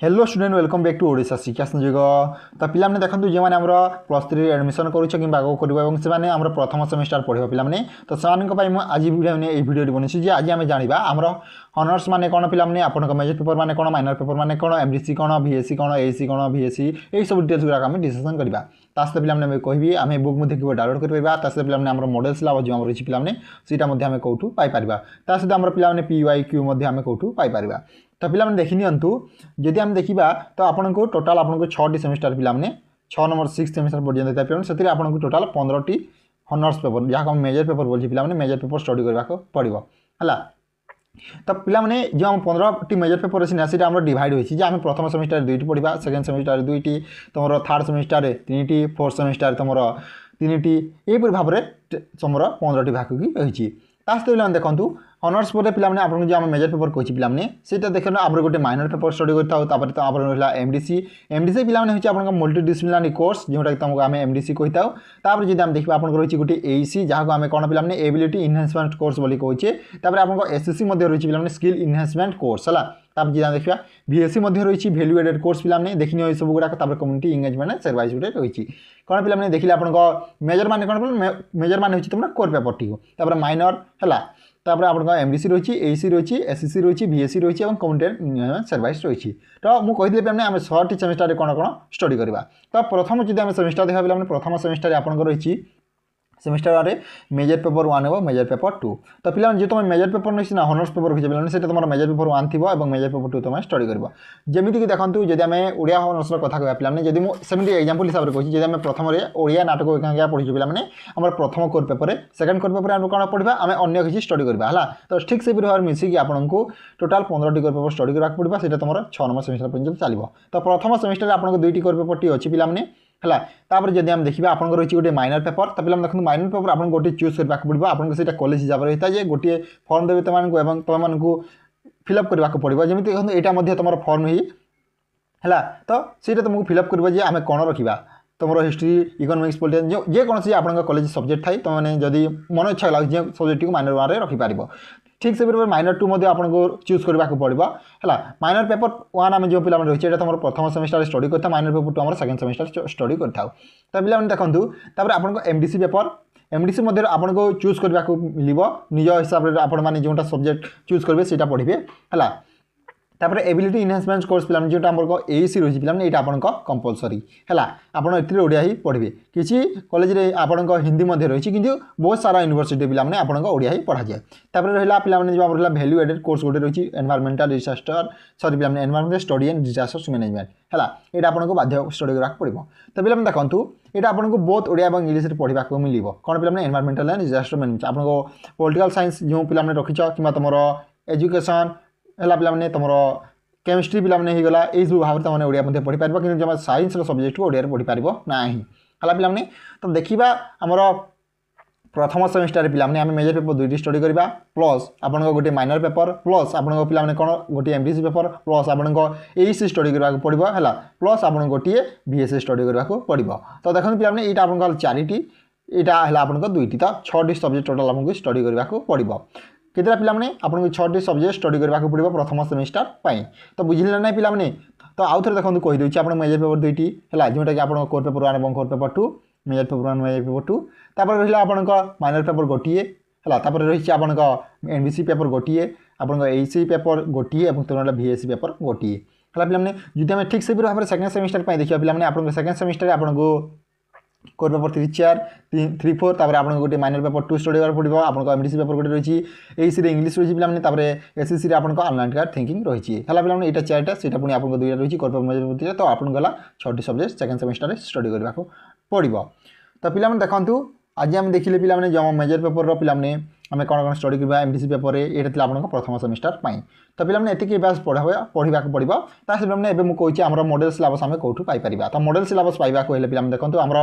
Hello student welcome back to Odisha Shiksha Sanyog. तो पिला देखो जो मैंने +3 एडमिशन करुच्छ कि आगे कर प्रथम सेमिस्टर पढ़ो पिला तो से आज भिडियो बनी आज आम जाना आम ऑनर्स माने कौन पिला आपन मेजर पेपर माने कौन माइनर पेपर माने कौन एमडीसी कौन बीएससी कौन एसी कौन बीएससी यही सब डिटेल्स गुड़ा आम डिस्कसन करवा सहित पिला कहि आम बुक डाउनलोड कर सहित पिला मॉडल सिलेबस जो रही पिला सीटा कौटू पाइपर सहित आम पिला पीवाई क्यू कौटू पाइपर। तो पिला देखी नियंतु जदि आम देखा तो आपन को टोटाल आपन को 6टी सेमिस्टर पिला 6 नंबर 6 सेमिस्टर पर्यटन देते से आपन को टोटाल 15टी हॉनर्स पेपर जहाँ मेजर पेपर बोलছি पिला मेजर पेपर स्टडी करने पड़ो है। तो पिला जो आम 15टी मेजर पेपर अच्छी ना आम डिवाइड होती आम प्रथम सेमिस्टर 2टी पढ़ा सेकेंड सेमिस्टर 2टी तुम थर्ड सेमिस्टर 3टी फोर्थ सेमिस्टर तुम 3टी यहीपरि भाव में तुम 15टी भाग की रही। सहित पिला देखूँ ऑनर्स पर पिला आपको जो आम मेजर पेपर कही पिला सीटा देखिए आप गोटे माइनर पेपर स्टडी करता तो आप रहा एमडीसी एमडीसी पिला आप मल्टी डिसिप्लिनरी कोर्स जोटा कि तुमको आम एमडीसी कही था जब आम देखा आप रही गोटे एसी जहाँ आम कौन पिला एबिलिटी इनहांसमेंट कोर्स बोली कहे आप एसएससी रही पिला स्किल इनहांसमेंट कोर्स है। तापर जी देखा बीएससी रही वैल्यू एडेड कोर्स पिला देखनी ये सब गुड़ाक कम्युनिटी एंगेजमेंट सर्वाइस गोटे रही कौन पिला देखिए आप मेजर मान कौन मेजर मान तुम कोर पेपर टी माइनर है तापर आप एमडीसी रही एसी रही एसएससी रही बीएससी रही और कम्युनिटी सर्वाइस रही। तो मुझे कहते आम 6टी सेमिस्टर कौन कौन स्टडी करवा। तो प्रथम जो आम सेमिस्टर देखा पिला प्रथम सेमिस्टर आपंकर रही सेमिस्टर आरे मेजर पेपर 1 और मेजर पेपर 2। तो पिला जो तुम मेजर पेपर नहीं ना हॉनर्स पेपर रखी पिला से तुम मेजर पेपर 1 थी और मेजर पेपर 2 तुम स्टडी कर जमीक देखो जब आम ओडिया हॉनर्स कथा कह पिला जब मुझे एग्जांपल हिसाब से कही जब आम प्रथम ओडिया नाटक एकांकिया पढ़ी पिला आम प्रथम core paper second core paper आम कौन पढ़ा आम अन्य किसी स्टडी करवा है। तो ठीक से भाव मिसिकी आपको टोटाल 15टी कोर पेपर स्टडी करने पड़ा से तुम 6 नंबर सेमिस्टर पर्यटन चलो। तो प्रथम सेमिस्टर आपको 2टी कोर पेपर टी अच्छी पिला है। तापर जब आम देखा आप रही गोटे माइनर पेपर तो पिला देखो माइनर पेपर आपको गोटे चूज करने पड़ो आपको से कॉलेज हिसाब से होता है गोटे फॉर्म देवे तुमको फिलअप करने पड़ो जमी देखो यहाँ तुम फॉर्म ही है। तो सीटा तुमको फिलअप कर आम कौन रखा तुम हिस्ट्री इकोनॉमिक्स पॉलिटिक्स जो कौन आप कॉलेज सब्जेक्ट थाई तुमने जदि मन इच्छा लगे सब्जेक्ट को माइनर 1 रखिपार ठीक से माइनर 2 आपको चूज करने पड़ो है। माइनर पेपर 1 आम जो पिला रही है तुम प्रथम सेमिस्टर स्टडी करता माइनर पेपर 2 आम सेकेंड सेमिस्टर स्टडी करता। तो पिला देखूँ तापर आपको एमडीसी पेपर एमडीसी आपको चूज करने मिल निज हिसाब से आपण मैंने जोटा सब्जेक्ट चूज करेंगे सीटा पढ़े है। तापर एबिलिटी इनहांसमेंट कोर्स पिला जो एसी रही पिला यहाँ आपको कंपलसरी है आपड़ ओडिया ही पढ़े किसी कॉलेज आपको हिंदी रही कि बहुत सारा यूनिवर्सिटी पिला आपको ओडिया ही पढ़ा जाए। तापर रहा पिला जो रहा वैल्यू एडेड कोर्स गोटे रही एनवायरमेंटल डिजास्टर सॉरी पिला environmental study and disaster management है यहाँ आपको बाध्य स्टडी करा पड़ो। तो पिला देखो यहाँ आपको बहुत ओडिया और इंग्लिश पढ़ा मिल कौन पिला एनवायरमेंटल एंड डिजास्टर मैनेजमेंट आपको पॉलिटिकल साइंस जो पिला रखीच कि तुम एजुकेशन है पिला तुम केमिस्ट्री पिला होगा यही सब भाव में तुमने ओडिया पढ़ी पार कि जब साइंस सब्जेक्ट को ओडिया पढ़ी पार ना है पिला। तो देखा आमर प्रथम सेमिस्टर पिला आम मेजर पेपर 2टी स्टडी करवा प्लस आपको गोटे माइनर पेपर प्लस आपको पिला कौन गोटे एमडीसी पेपर प्लस आपको एसी स्टडी करने पड़ो है प्लस आपको गोटे बीएससी स्टडी करने पड़ो। तो देखो पिला यहाँ आपको 4टी यहाँ है आपको 2टी तो 6टी सब्जेक्ट टोटाल आपको स्टडी करने पड़ो कितना पिला आपको 6टी सब्जेक्ट स्टडी करने पड़ो प्रथम सेमिस्टर पाई। तो बुझे ना पिला तो आउ थे देखो कहीदे आप मेजर पेपर 2टी है जोटा कि आप कोर पेपर 1 और core paper 2 major paper 1 major paper 2 तापर रहा आप माइनर पेपर गोटे है तापर रही आपको एमडीसी पेपर गोटे आपको एसी पेपर गोटे और तुम बीएससी पेपर गोटे है पिला जो आम ठीक से भी भाव में सेकेंड सेमिस्टर देखा पिला आपको सेकेंड सेमिस्टर आपको कोर पेपर 3 4 3 4 तापर आपको गोटे माइनर पेपर 2 स्टडी करने पड़ो आपको एमडीसी पेपर गोटे रही एसी इंग्लिश रही पिला एसएससी आपको एनालिटिकल थिंकिंग रही है पिला यहाँ 4टा से पुणी आपको 2टा रही कोर पेपर मेजर पेपर 3 तो आपको गला 6टी सब्जेक्ट सेकेंड सेमिस्टर स्टडी करने पड़ो। तो पिला देखूँ आज आम देखिले पिला जो मेजर पेपर पिला आम कौन कौन स्टडी करवा एमडीसी पेपर ये आपको प्रथम सेमिस्टर पाई। तो पिला एति बास पढ़ा पढ़ा पड़ो ताकि मुझे आम मॉडल सिलेबस आम कौटू पाइपर। तो मॉडल सिलेबस पाइबा हेल्ले पिला देखो आम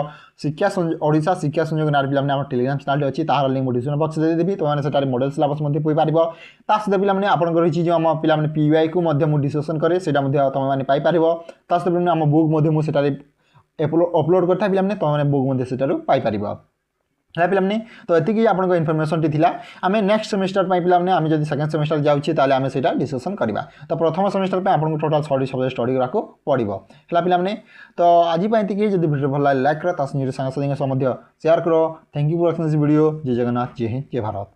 शिक्षा ओडिशा शिक्षा संयोग ना पिला टेलीग्राम चैनल अच्छी तार लिंक डिस्क्रिप्शन बॉक्स दे देवी तुमने मॉडल सिलेबस पाइपर सहित पिला आपको रही जो आम पिला पीवाई को डिस्कसन करे तुमने पाइपर सहित आम बुक मुझे अपलोड करता पिला तुमने बुक पाइपर। है पिलाने तो एतिकी आपन इनफर्मेशन टी थिला आमे नेक्स्ट सेमेस्टर पे पिलाने आमे जदी सेकंड सेमेस्टर जाउछि ताले आमे सेटा डिस्कशन करबा तो प्रथम सेमेस्टर पे आपन टोटल 60 सब्जेक्ट स्टडी राखो पड़िबो हला पिलाने तो आज पे एतिकी जदी वीडियो भल लाइक करा तास निर संग संग शेयर करो thank you for watching this video जय जगन्नाथ जय हिंद जय भारत।